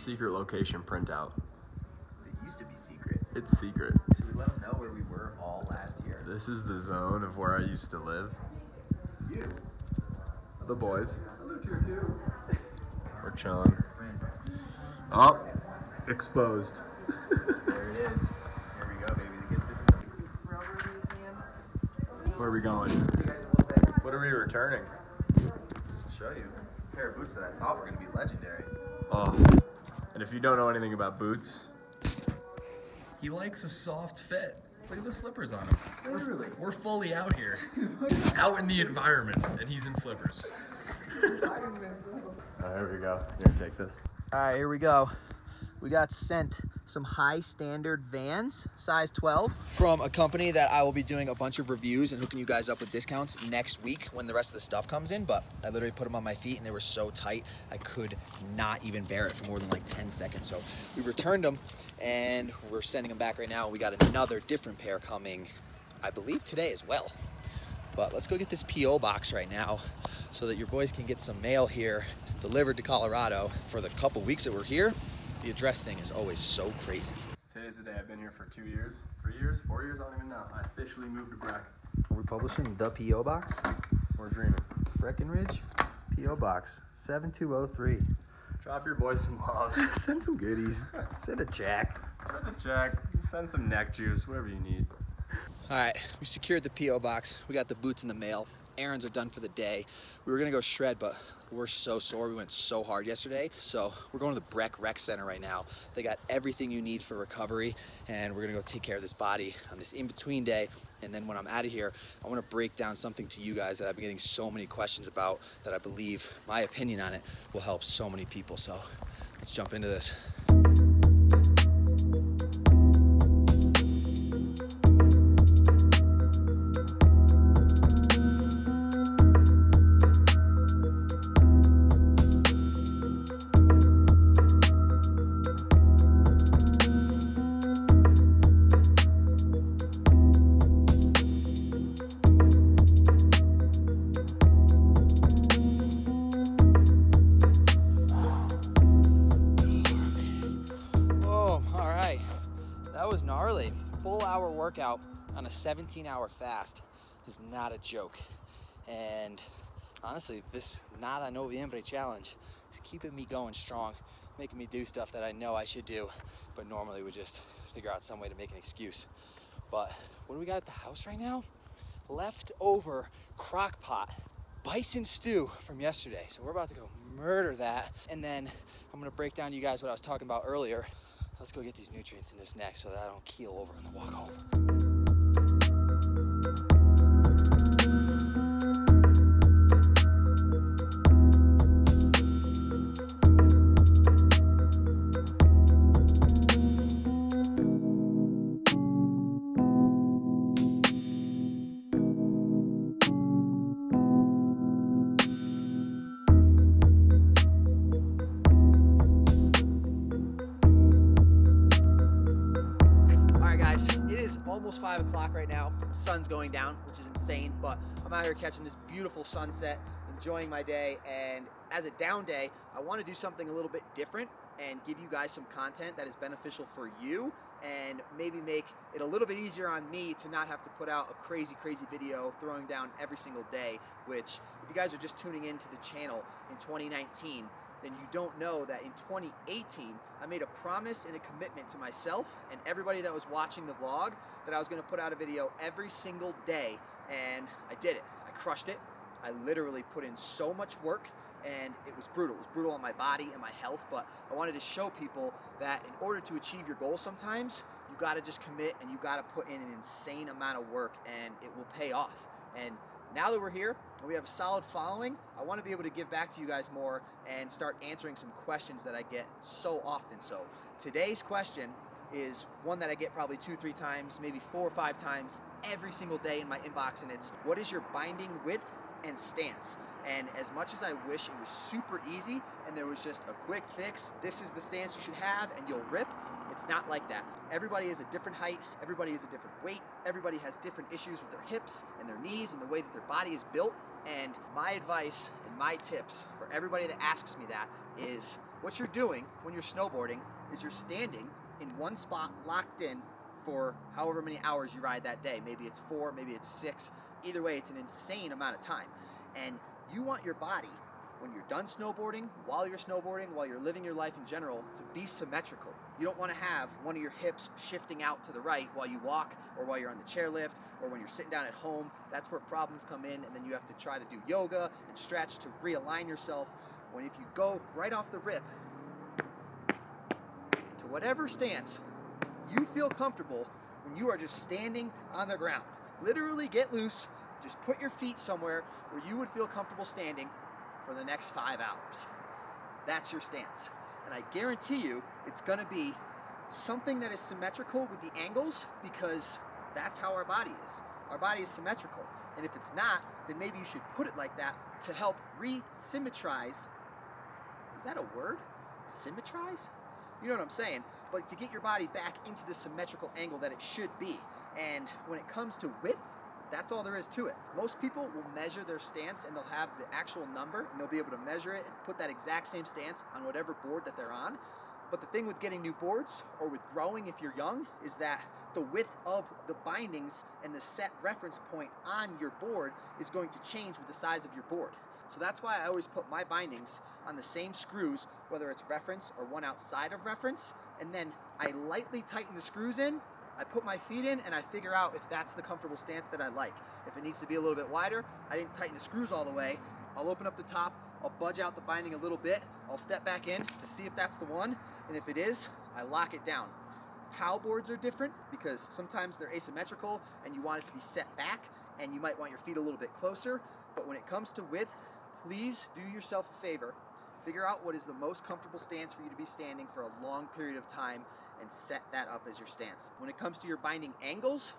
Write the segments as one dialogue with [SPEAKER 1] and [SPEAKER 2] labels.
[SPEAKER 1] secret location printout.
[SPEAKER 2] It used to be secret.
[SPEAKER 1] It's secret.
[SPEAKER 2] Should we let them know where we were all last year?
[SPEAKER 1] This is the zone of where I used to live.
[SPEAKER 2] You.
[SPEAKER 1] The boys.
[SPEAKER 2] I lived here too.
[SPEAKER 1] We're chilling. Oh, exposed.
[SPEAKER 2] There it is. Here we go, baby. To get this rubber museum.
[SPEAKER 1] Where are we going? What are we returning?
[SPEAKER 2] I'll show you. A pair of boots that I thought were going to be legendary.
[SPEAKER 1] Oh, and if you don't know anything about boots, he likes a soft fit. Look at the slippers on him.
[SPEAKER 2] Literally.
[SPEAKER 1] We're fully out here, out in the environment, and he's in slippers. There we go. Here, take this.
[SPEAKER 2] All right, here we go. We got sent some high standard Vans, size 12, from a company that I will be doing a bunch of reviews and hooking you guys up with discounts next week when the rest of the stuff comes in. But I literally put them on my feet and they were so tight, I could not even bear it for more than like 10 seconds. So we returned them and we're sending them back right now. We got another different pair coming, I believe today as well. But let's go get this P.O. box right now so that your boys can get some mail here delivered to Colorado. For the couple weeks that we're here, the address thing is always so crazy.
[SPEAKER 1] Today's the day. I've been here for 2 years, 3 years, 4 years, I don't even know. I officially moved to Breck.
[SPEAKER 2] Are we publishing the P.O. box?
[SPEAKER 1] We're dreaming.
[SPEAKER 2] Breckenridge, P.O. box, 7203.
[SPEAKER 1] Drop your boys some love.
[SPEAKER 2] Send some goodies. Send a check.
[SPEAKER 1] Send a check. Send some neck juice, whatever you need.
[SPEAKER 2] All right, we secured the P.O. box. We got the boots in the mail. Errands are done for the day. We were gonna go shred, but we're so sore. We went so hard yesterday. So we're going to the Breck Rec Center right now. They got everything you need for recovery, and we're gonna go take care of this body on this in-between day. And then when I'm out of here, I wanna break down something to you guys that I've been getting so many questions about that I believe my opinion on it will help so many people. So let's jump into this. Gnarly. Full hour workout on a 17-hour fast is not a joke. And honestly, this Nada Noviembre challenge is keeping me going strong, making me do stuff that I know I should do, but normally would just figure out some way to make an excuse. But what do we got at the house right now? Leftover crock pot bison stew from yesterday. So we're about to go murder that. And then I'm gonna break down to you guys what I was talking about earlier. Let's go get these nutrients in this neck so that I don't keel over on the walk home. Almost 5 o'clock right now. The sun's going down, which is insane, but I'm out here catching this beautiful sunset, enjoying my day. And as a down day, I want to do something a little bit different and give you guys some content that is beneficial for you and maybe make it a little bit easier on me to not have to put out a crazy video throwing down every single day, which if you guys are just tuning into the channel in 2019, then you don't know that in 2018, I made a promise and a commitment to myself and everybody that was watching the vlog that I was gonna put out a video every single day, and I did it. I crushed it. I literally put in so much work, and it was brutal. It was brutal on my body and my health, but I wanted to show people that in order to achieve your goals sometimes, you gotta just commit and you gotta put in an insane amount of work, and it will pay off. And now that we're here and we have a solid following, I want to be able to give back to you guys more and start answering some questions that I get so often. So today's question is one that I get probably 2-3 times, maybe 4 or 5 times every single day in my inbox, and it's, what is your binding width and stance? And as much as I wish it was super easy and there was just a quick fix, this is the stance you should have and you'll rip, it's not like that. Everybody is a different height, everybody is a different weight, everybody has different issues with their hips and their knees and the way that their body is built. And my advice and my tips for everybody that asks me that is What you're doing when you're snowboarding is you're standing in one spot locked in for however many hours you ride that day. Maybe it's 4, maybe it's 6. Either way, it's an insane amount of time. And you want your body, when you're done snowboarding, while you're living your life in general, to be symmetrical. You don't want to have one of your hips shifting out to the right while you walk, or while you're on the chairlift, or when you're sitting down at home. That's where problems come in, and then you have to try to do yoga and stretch to realign yourself. When if you go right off the rip to whatever stance you feel comfortable, when you are just standing on the ground, literally get loose, just put your feet somewhere where you would feel comfortable standing for the next 5 hours. That's your stance. And I guarantee you it's gonna be something that is symmetrical with the angles, because that's how our body is. Our body is symmetrical. And if it's not, then maybe you should put it like that to help re-symmetrize. Is that a word? Symmetrize? You know what I'm saying? But to get your body back into the symmetrical angle that it should be. And when it comes to width, that's all there is to it. Most people will measure their stance and they'll have the actual number and they'll be able to measure it and put that exact same stance on whatever board that they're on. But the thing with getting new boards, or with growing if you're young, is that the width of the bindings and the set reference point on your board is going to change with the size of your board. So that's why I always put my bindings on the same screws, whether it's reference or one outside of reference, and then I lightly tighten the screws in, I put my feet in, and I figure out if that's the comfortable stance that I like. If it needs to be a little bit wider, I didn't tighten the screws all the way, I'll open up the top, I'll budge out the binding a little bit, I'll step back in to see if that's the one, and if it is, I lock it down. POW boards are different because sometimes they're asymmetrical and you want it to be set back and you might want your feet a little bit closer, but when it comes to width, please do yourself a favor. Figure out what is the most comfortable stance for you to be standing for a long period of time and set that up as your stance. When it comes to your binding angles,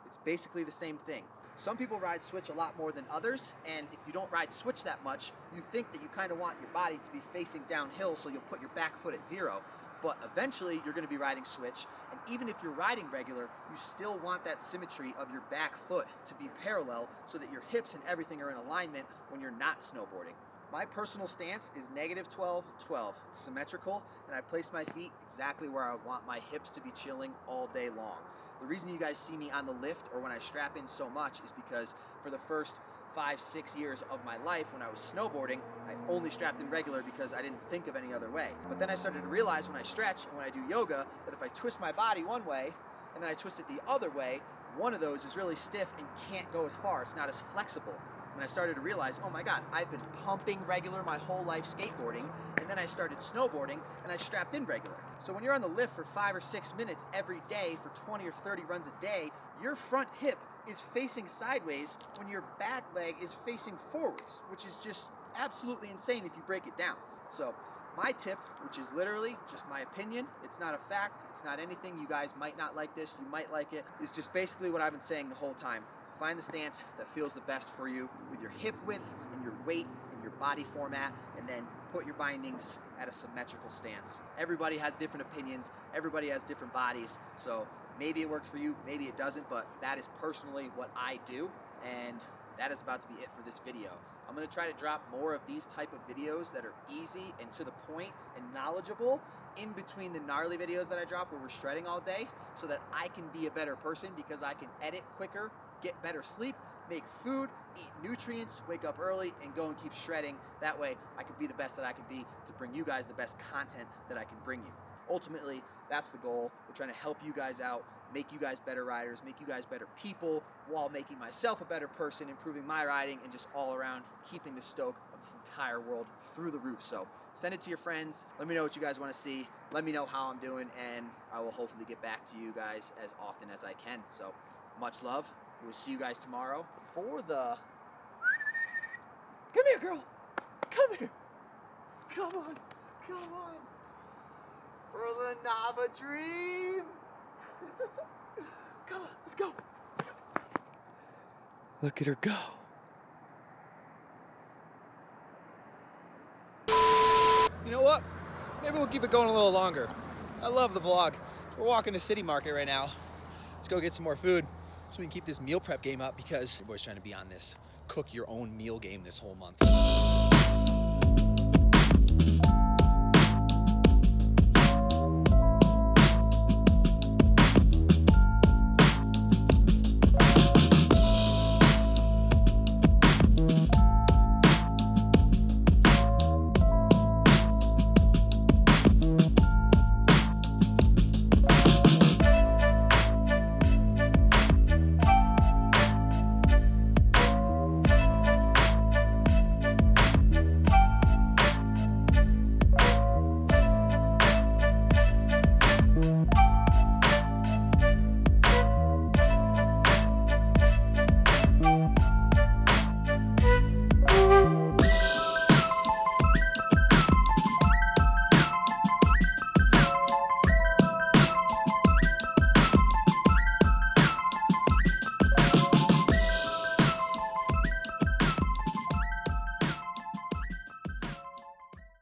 [SPEAKER 2] it's basically the same thing. Some people ride switch a lot more than others, and if you don't ride switch that much, you think that you kind of want your body to be facing downhill, so you'll put your back foot at 0. But eventually you're going to be riding switch, and even if you're riding regular, you still want that symmetry of your back foot to be parallel so that your hips and everything are in alignment when you're not snowboarding. My personal stance is -12, 12. It's symmetrical, and I place my feet exactly where I want my hips to be chilling all day long. The reason you guys see me on the lift or when I strap in so much is because for the first 5-6 years of my life when I was snowboarding, I only strapped in regular because I didn't think of any other way. But then I started to realize when I stretch and when I do yoga that if I twist my body one way and then I twist it the other way, one of those is really stiff and can't go as far. It's not as flexible. And I started to realize, oh my God, I've been pumping regular my whole life skateboarding, and then I started snowboarding and I strapped in regular. So when you're on the lift for 5 or 6 minutes every day for 20 or 30 runs a day, your front hip is facing sideways when your back leg is facing forwards, which is just absolutely insane if you break it down. So my tip, which is literally just my opinion, it's not a fact, it's not anything, you guys might not like this, you might like it, is just basically what I've been saying the whole time. Find the stance that feels the best for you with your hip width and your weight and your body format, and then put your bindings at a symmetrical stance. Everybody has different opinions, everybody has different bodies, so maybe it works for you, maybe it doesn't, but that is personally what I do, and that is about to be it for this video. I'm going to try to drop more of these type of videos that are easy and to the point and knowledgeable in between the gnarly videos that I drop where we're shredding all day, so that I can be a better person because I can edit quicker, get better sleep, make food, eat nutrients, wake up early, and go and keep shredding. That way I can be the best that I can be to bring you guys the best content that I can bring you. Ultimately, that's the goal. We're trying to help you guys out, make you guys better riders, make you guys better people, while making myself a better person, improving my riding, and just all around keeping the stoke of this entire world through the roof. So send it to your friends. Let me know what you guys want to see. Let me know how I'm doing, and I will hopefully get back to you guys as often as I can. So much love. We'll see you guys tomorrow for the... Come here, girl. Come here. Come on. Come on. For the Nava Dream. Come on, let's go. Look at her go. You know what? Maybe we'll keep it going a little longer. I love the vlog. We're walking to City Market right now. Let's go get some more food so we can keep this meal prep game up, because everybody's trying to be on this cook your own meal game this whole month.